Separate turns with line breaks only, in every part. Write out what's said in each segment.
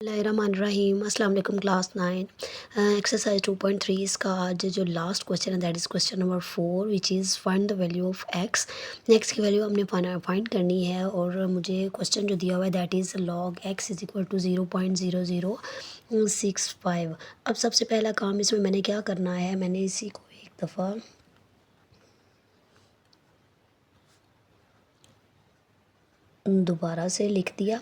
रहीम अस्सलाम वालेकुम class 9 exercise 2.3 इसका आज जो लास्ट क्वेश्चन है that is question number 4 which is find the value of X. X की वैल्यू हमने फाइंड करनी है और मुझे क्वेश्चन जो दिया हुआ है that is log X is equal to 0.0065। अब सबसे पहला काम इसमें मैंने क्या करना है, मैंने इसी को एक दफ़ा दोबारा से लिख दिया।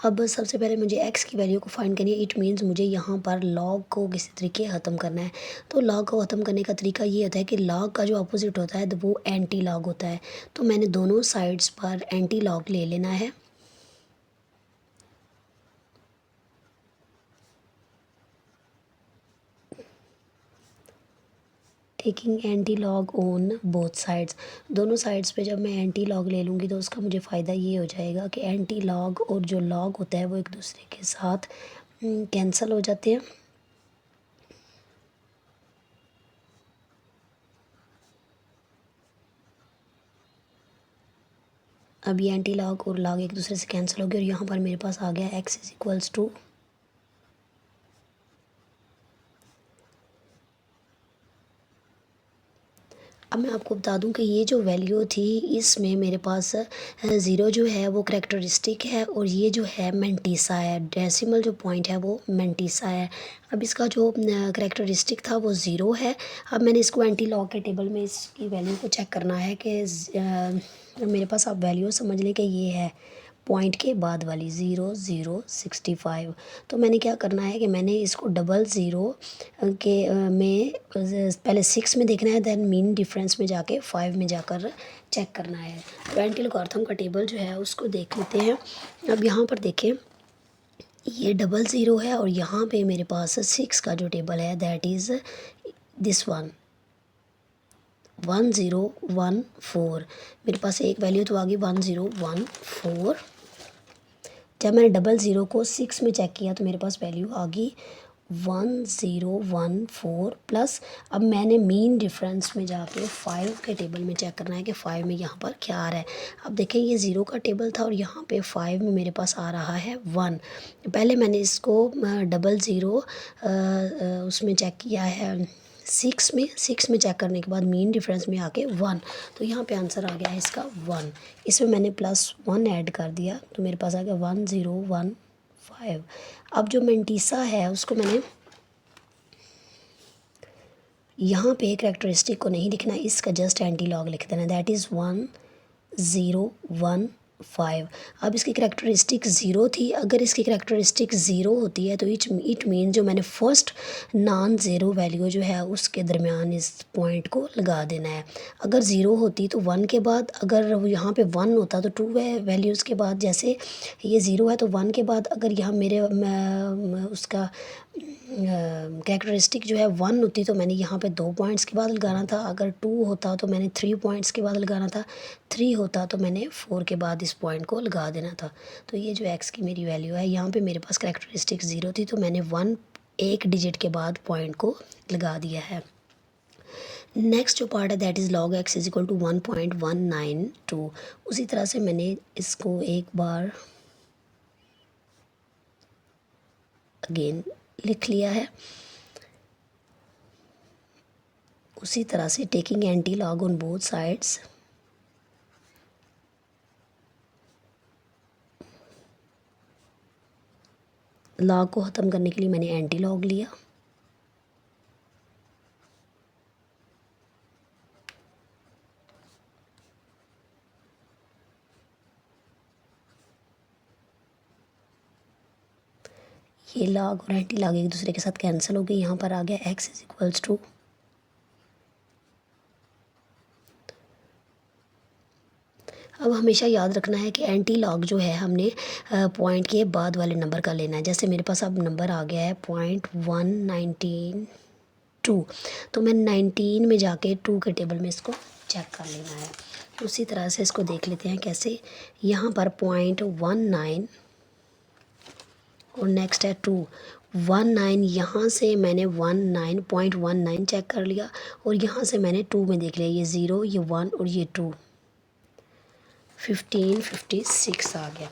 अब सबसे पहले मुझे एक्स की वैल्यू को फाइंड करनी है। इट मीन्स मुझे यहाँ पर लॉग को किसी तरीके ख़त्म करना है। तो लॉग को ख़त्म करने का तरीका ये होता है कि लॉग का जो अपोजिट होता है तो वो एंटी लॉग होता है। तो मैंने दोनों साइड्स पर एंटी लॉग ले लेना है। Taking anti log on both sides, दोनों साइड्स पे जब मैं एंटी लॉग ले लूँगी तो उसका मुझे फ़ायदा ये हो जाएगा कि एंटी लॉग और जो लॉग होता है वो एक दूसरे के साथ कैंसिल हो जाते हैं। अब ये एंटी लॉग और लॉग एक दूसरे से कैंसिल हो गया और यहाँ पर मेरे पास आ गया एक्स इज़ इक्वल्स टू, अब मैं आपको बता दूं कि ये जो वैल्यू थी इसमें मेरे पास ज़ीरो जो है वो करेक्टरिस्टिक है और ये जो है मेंटीसा है, डेसिमल जो पॉइंट है वो मेंटीसा है। अब इसका जो करेक्टरिस्टिक था वो ज़ीरो है। अब मैंने इसको एंटी लॉग के टेबल में इसकी वैल्यू को चेक करना है कि मेरे पास आप वैल्यू समझ लें कि ये है पॉइंट के बाद वाली 0, 0, 65। तो मैंने क्या करना है कि मैंने इसको डबल ज़ीरो के में पहले 6 में देखना है, देन मीन डिफरेंस में जाके 5 में जाकर चेक करना है। तो एंटी लॉगरिथम का टेबल जो है उसको देख लेते हैं। अब यहाँ पर देखें ये डबल ज़ीरो है और यहाँ पे मेरे पास 6 का जो टेबल है दैट इज़ दिस वन 1014। मेरे पास एक वैल्यू तो आ गई 1014। जब मैंने डबल ज़ीरो को 6 में चेक किया तो मेरे पास वैल्यू आ गई 1014 प्लस। अब मैंने मीन डिफरेंस में जाके 5 के टेबल में चेक करना है कि 5 में यहाँ पर क्या आ रहा है। अब देखें ये ज़ीरो का टेबल था और यहाँ पे 5 में मेरे पास आ रहा है 1। पहले मैंने इसको डबल ज़ीरो उसमें चेक किया है 6 में चेक करने के बाद मीन डिफरेंस में आके 1। तो यहाँ पे आंसर आ गया है इसका 1। इसमें मैंने +1 ऐड कर दिया तो मेरे पास आ गया 1015। अब जो मेंटीसा है उसको मैंने यहाँ पे करेक्टरिस्टिक को नहीं लिखना, इसका जस्ट एंटी लॉग लिख देना दैट इज़ 1015। अब इसकी करेक्टरिस्टिक ज़ीरो थी, अगर इसकी करेक्टरिस्टिक ज़ीरो होती है तो इट मीन जो मैंने फ़र्स्ट नॉन ज़ीरो वैल्यू जो है उसके दरमियान इस पॉइंट को लगा देना है। अगर ज़ीरो होती तो 1 के बाद, अगर यहाँ पे 1 होता तो 2 वैल्यूज़ के बाद, जैसे ये ज़ीरो है तो 1 के बाद अगर यहाँ मेरे उसका कैरेक्टरिस्टिक जो है 1 होती तो मैंने यहाँ पे 2 पॉइंट्स के बाद लगाना था, अगर 2 होता तो मैंने 3 पॉइंट्स के बाद लगाना था, 3 होता तो मैंने 4 के बाद इस पॉइंट को लगा देना था। तो ये जो एक्स की मेरी वैल्यू है, यहाँ पे मेरे पास कैरेक्टरिस्टिक 0 थी तो मैंने 1 एक डिजिट के बाद पॉइंट को लगा दिया है। नेक्स्ट जो पार्ट है that is log X is equal to 1.192। उसी तरह से मैंने इसको एक बार अगेन लिख लिया है। उसी तरह से taking anti log on both sides, log को ख़त्म करने के लिए मैंने एंटी लॉग लिया। ये लॉग और एंटी लॉग एक दूसरे के साथ कैंसिल हो गई। यहाँ पर आ गया एक्स इज इक्वल्स टू, अब हमेशा याद रखना है कि एंटी लॉग जो है हमने पॉइंट के बाद वाले नंबर का लेना है। जैसे मेरे पास अब नंबर आ गया है 0.192 तो मैं 19 में जाके 2 के टेबल में इसको चेक कर लेना है। उसी तरह से इसको देख लेते हैं कैसे। यहाँ पर 0.19 और नेक्स्ट है 219, यहाँ से मैंने 19.19 चेक कर लिया और यहाँ से मैंने 2 में देख लिया, ये 0, ये 1 और ये 2, 1556 आ गया।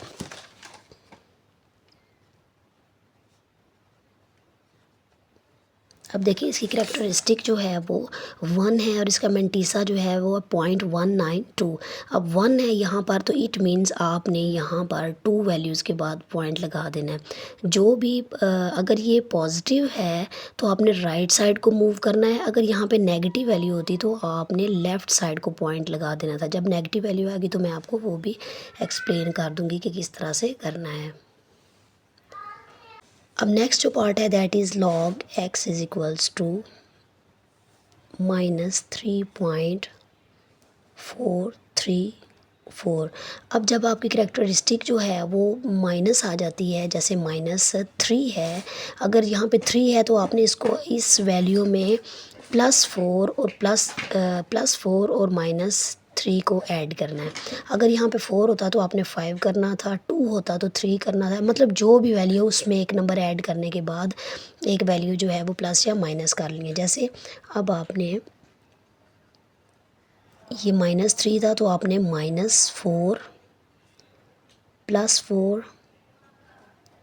अब देखिए इसकी करैक्टरिस्टिक जो है वो 1 है और इसका मेंटीसा जो है वो 0.192। अब 1 है यहाँ पर तो इट मीन्स आपने यहाँ पर 2 वैल्यूज़ के बाद पॉइंट लगा देना है। जो भी अगर ये पॉजिटिव है तो आपने राइट साइड को मूव करना है, अगर यहाँ पे नेगेटिव वैल्यू होती तो आपने लेफ़्ट साइड को पॉइंट लगा देना था। जब नेगेटिव वैल्यू आएगी तो मैं आपको वो भी एक्सप्लेन कर दूँगी कि किस तरह से करना है। अब नेक्स्ट जो पार्ट है that is log x is equals to -3.434। अब जब आपकी करैक्टरिस्टिक जो है वो माइनस आ जाती है, जैसे -3 है, अगर यहाँ पे 3 है तो आपने इसको इस वैल्यू में +4 और +4 और -3 को ऐड करना है। अगर यहाँ पे 4 होता तो आपने 5 करना था, 2 होता तो 3 करना था, मतलब जो भी वैल्यू है उसमें एक नंबर ऐड करने के बाद एक वैल्यू जो है वो प्लस या माइनस कर ली है। जैसे अब आपने ये -3 था तो आपने -4 +4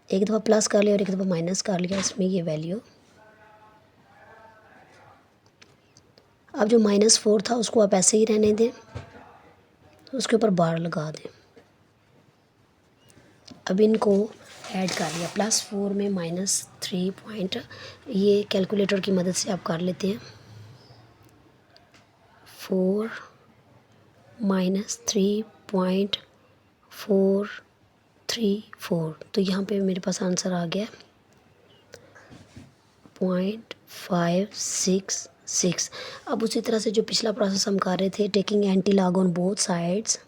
एक दफ़ा प्लस कर लिया और एक दफ़ा माइनस कर लिया, इसमें ये वैल्यू। अब जो -4 था उसको आप ऐसे ही रहने दें, उसके ऊपर बार लगा दें। अब इनको ऐड कर लिया, +4 में -3 पॉइंट, ये कैलकुलेटर की मदद से आप कर लेते हैं। 4 -3.434, तो यहाँ पे मेरे पास आंसर आ गया 0.566। अब उसी तरह से जो पिछला प्रोसेस हम कर रहे थे, taking anti log on both sides,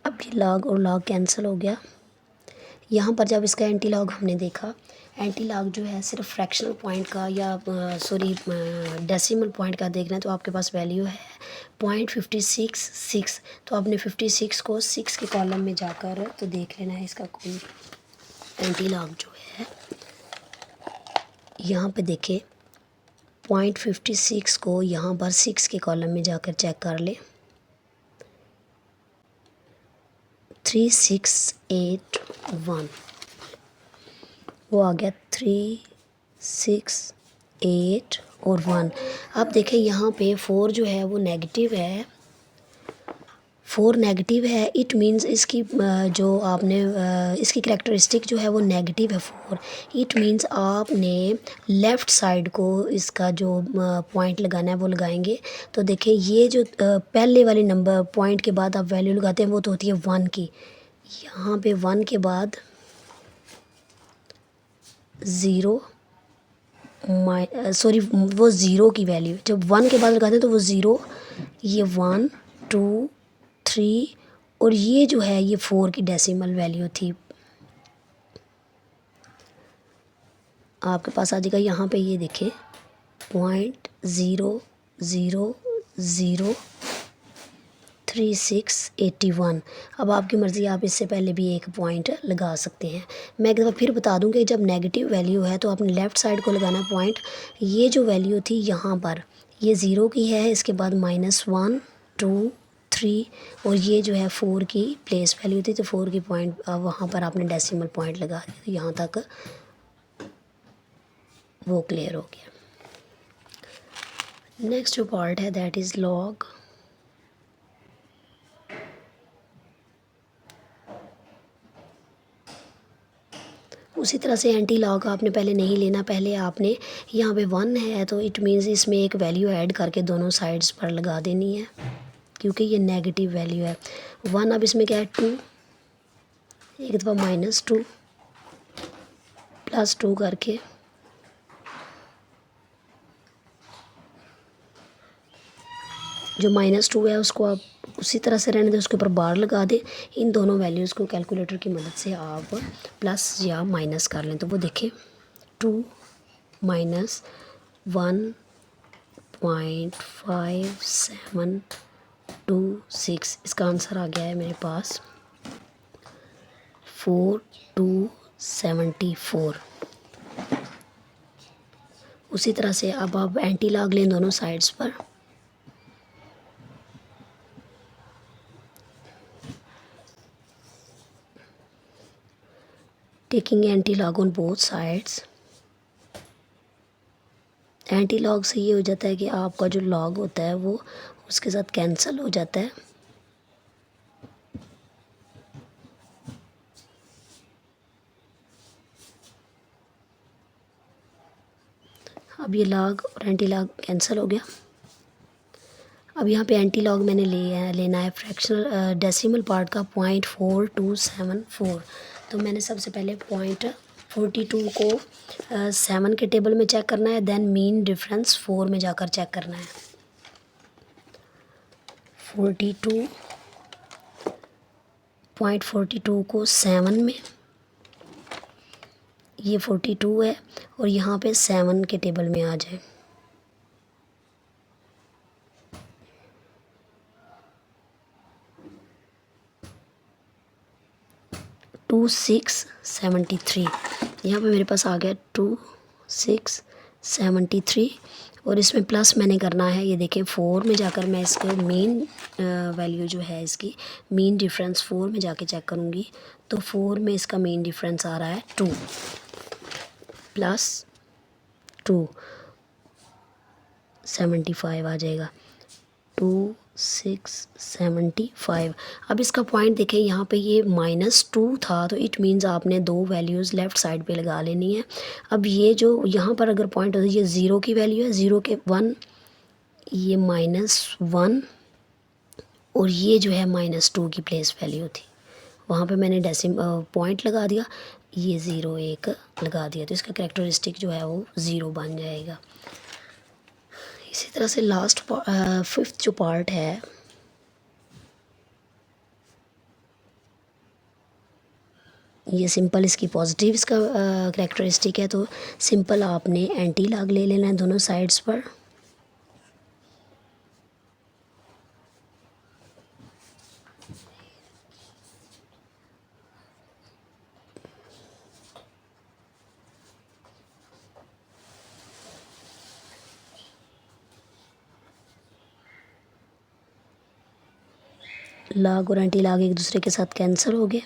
अब ये लॉग और लॉग कैंसिल हो गया। यहाँ पर जब इसका एंटी लॉग हमने देखा, एंटी लॉग जो है सिर्फ फ्रैक्शनल पॉइंट का या डेसिमल पॉइंट का देखना है, तो आपके पास वैल्यू है 0.566। तो आपने 56 को 6 के कॉलम में जाकर तो देख लेना है इसका कोई एंटी लॉग जो है। यहाँ पे देखें 0.56 को यहाँ पर 6 के कॉलम में जाकर चेक कर ले, 3681 वो आ गया 368 और 1। अब देखें यहाँ पे 4 जो है वो नेगेटिव है, 4 नेगेटिव है, इट मीन्स इसकी जो आपने इसकी करैक्टरिस्टिक जो है वो नेगेटिव है 4। इट मीन्स आपने लेफ़्ट साइड को इसका जो पॉइंट लगाना है वो लगाएंगे। तो देखिए ये जो पहले वाले नंबर पॉइंट के बाद आप वैल्यू लगाते हैं वो तो होती है 1 की। यहाँ पे 1 के बाद 0 वो 0 की वैल्यू, जब 1 के बाद लगाते हैं तो वो 0, ये 1 2 3 और ये जो है ये 4 की डेसिमल वैल्यू थी। आपके पास आ जाएगा यहाँ पे, ये देखें 0.003681। अब आपकी मर्ज़ी, आप इससे पहले भी एक पॉइंट लगा सकते हैं। मैं एक दफ़ा फिर बता दूं कि जब नेगेटिव वैल्यू है तो आपने लेफ़्ट साइड को लगाना पॉइंट। ये जो वैल्यू थी यहाँ पर ये 0 की है, इसके बाद -1 2 3 और ये जो है 4 की प्लेस वैल्यू थी, तो 4 की पॉइंट वहाँ पर आपने डेसिमल पॉइंट लगा दिया, तो यहाँ तक वो क्लियर हो गया। नेक्स्ट जो पार्ट है दैट इज़ लॉग। उसी तरह से एंटी लॉग आपने पहले नहीं लेना, पहले आपने यहाँ पे 1 है तो इट मीन्स इसमें एक वैल्यू ऐड करके दोनों साइड्स पर लगा देनी है, क्योंकि ये नेगेटिव वैल्यू है 1। अब इसमें क्या है 2, एक दफ़ा -2 +2 करके जो -2 है उसको आप उसी तरह से रहने दें, उसके ऊपर बार लगा दें। इन दोनों वैल्यूज़ को कैलकुलेटर की मदद से आप प्लस या माइनस कर लें, तो वो देखें 2 - 1.5726, इसका आंसर आ गया है मेरे पास 4274। उसी तरह से अब आप एंटी लॉग लें दोनों साइड्स पर। Taking anti log on both sides. Anti log से ये हो जाता है कि आपका जो लॉग होता है वो उसके साथ कैंसिल हो जाता है। अब ये लॉग और एंटी लॉग कैंसिल हो गया। अब यहाँ पे एंटी लॉग मैंने लेना है फ्रैक्शनल डेसिमल पार्ट का 0.4274। तो मैंने सबसे पहले 0.42 को 7 के टेबल में चेक करना है, देन मीन डिफरेंस 4 में जाकर चेक करना है। 0.42 को 7 में, ये 42 है और यहाँ पे 7 के टेबल में आ जाए। 2673 यहाँ पे मेरे पास आ गया 2673 और इसमें प्लस मैंने करना है। ये देखें 4 में जाकर मैं इसके मेन वैल्यू जो है इसकी मीन डिफरेंस 4 में जाके चेक करूँगी तो 4 में इसका मेन डिफरेंस आ रहा है 2 प्लस 275 आ जाएगा 2675। अब इसका पॉइंट देखें, यहाँ पे ये -2 था तो इट मीन्स आपने दो वैल्यूज़ लेफ़्ट साइड पे लगा लेनी है। अब ये जो यहाँ पर अगर पॉइंट होता है ये 0 की वैल्यू है, 0 के 1, ये -1 और ये जो है -2 की प्लेस वैल्यू थी, वहाँ पे मैंने पॉइंट लगा दिया, ये 0 1 लगा दिया तो इसका कैरेक्टरिस्टिक जो है वो 0 बन जाएगा। इसी तरह से लास्ट 5th जो पार्ट है, ये सिंपल इसकी पॉजिटिव इसका कैरेक्टरिस्टिक है तो सिंपल आपने एंटी लॉग ले लेना है दोनों साइड्स पर। लॉग और एंटी लॉग एक दूसरे के साथ कैंसिल हो गए।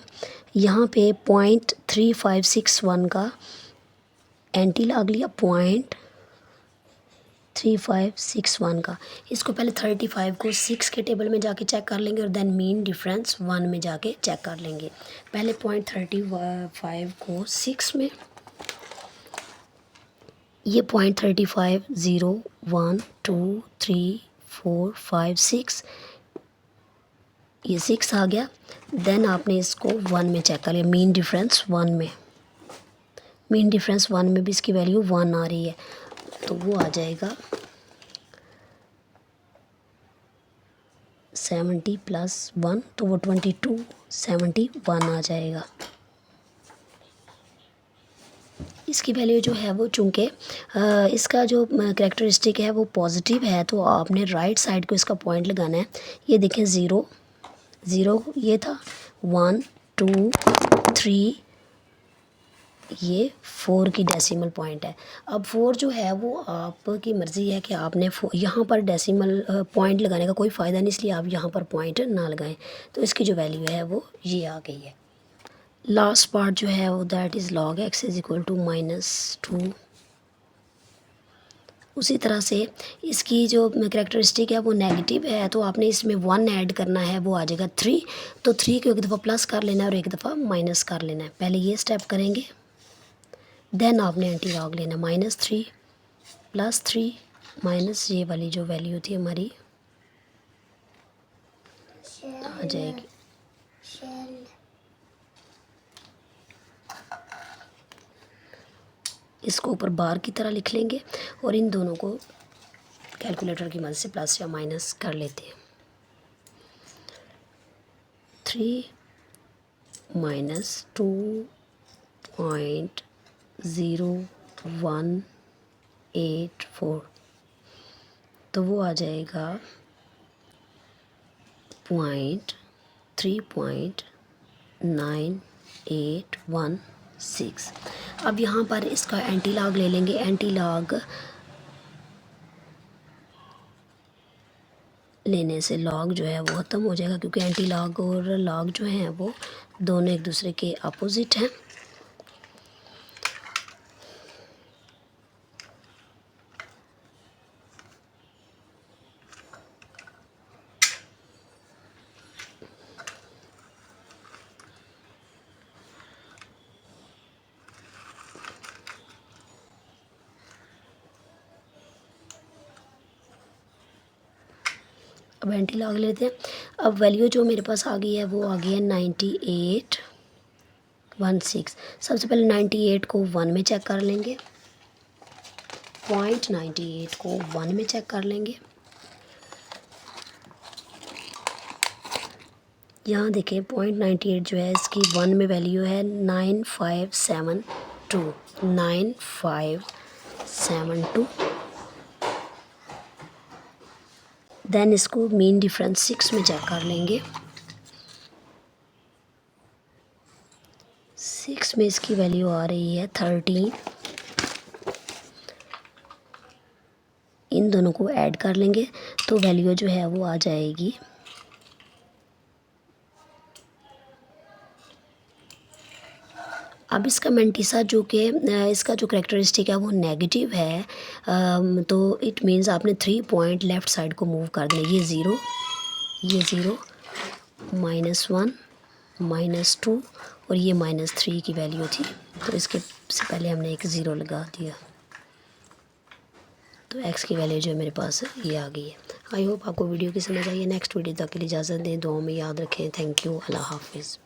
यहाँ पे 0.3561 का एंटी लॉग लिया, 0.3561 का। इसको पहले 35 को 6 के टेबल में जाके चेक कर लेंगे और देन मीन डिफरेंस 1 में जाके चेक कर लेंगे। पहले 0.35 को 6 में, ये 0.35 0 1 2 3 4 5 6, ये 6 आ गया। देन आपने इसको 1 में चेक कर लिया, मीन डिफरेंस 1 में, मीन डिफरेंस 1 में भी इसकी वैल्यू 1 आ रही है तो वो आ जाएगा 70 + 1 तो वो 2271 आ जाएगा। इसकी वैल्यू जो है वो चूँकि इसका जो कैरेक्टरिस्टिक है वो पॉजिटिव है तो आपने राइट साइड को इसका पॉइंट लगाना है। ये देखें 0 0 ये था, 1 2 3, ये 4 की डेसिमल पॉइंट है। अब 4 जो है वो आपकी मर्ज़ी है कि आपने यहाँ पर डेसिमल पॉइंट लगाने का कोई फ़ायदा नहीं, इसलिए आप यहाँ पर पॉइंट ना लगाएं। तो इसकी जो वैल्यू है वो ये आ गई है। लास्ट पार्ट जो है वो दैट इज़ log x = -2। उसी तरह से इसकी जो कैरेक्टरिस्टिक है वो नेगेटिव है तो आपने इसमें 1 ऐड करना है, वो आ जाएगा 3। तो 3 को एक दफ़ा प्लस कर लेना है और एक दफ़ा माइनस कर लेना है। पहले ये स्टेप करेंगे, देन आपने एंटी लॉग लेना, -3 + 3 माइनस ये वाली जो वैल्यू थी हमारी आ जाएगी। इसको ऊपर बार की तरह लिख लेंगे और इन दोनों को कैलकुलेटर की मदद से प्लस या माइनस कर लेते हैं। 3 - 2.0184 तो वो आ जाएगा 3.9 9816। अब यहाँ पर इसका एंटी लॉग ले लेंगे। एंटी लॉग लेने से लॉग जो है वो ख़त्म हो जाएगा, क्योंकि एंटी लॉग और लॉग जो हैं वो दोनों एक दूसरे के अपोजिट हैं। अब एंटी लॉग लेते हैं। अब वैल्यू जो मेरे पास आ गई है वो आ गई है 9816। सबसे पहले 98 को 1 में चेक कर लेंगे। 0.98 को 1 में चेक कर लेंगे। यहाँ देखें 0.98 जो है इसकी 1 में वैल्यू है 9572। 9572। देन इसको मीन डिफरेंस 6 में चेक कर लेंगे। 6 में इसकी वैल्यू आ रही है 13। इन दोनों को ऐड कर लेंगे तो वैल्यू जो है वो आ जाएगी अब इसका मेंटिसा जो कि इसका जो करेक्टरिस्टिक है वो नेगेटिव है, तो इट मीन्स आपने 3 पॉइंट लेफ़्ट साइड को मूव कर देना। ये ज़ीरो, -1, -2 और ये -3 की वैल्यू थी, तो इसके से पहले हमने एक ज़ीरो लगा दिया, तो x की वैल्यू जो है मेरे पास ये आ गई है। आई होप आपको वीडियो की समझ आई है। नेक्स्ट वीडियो तक के लिए इजाज़त दें। दुआ में याद रखें। Thank you. अल्लाह हाफिज़।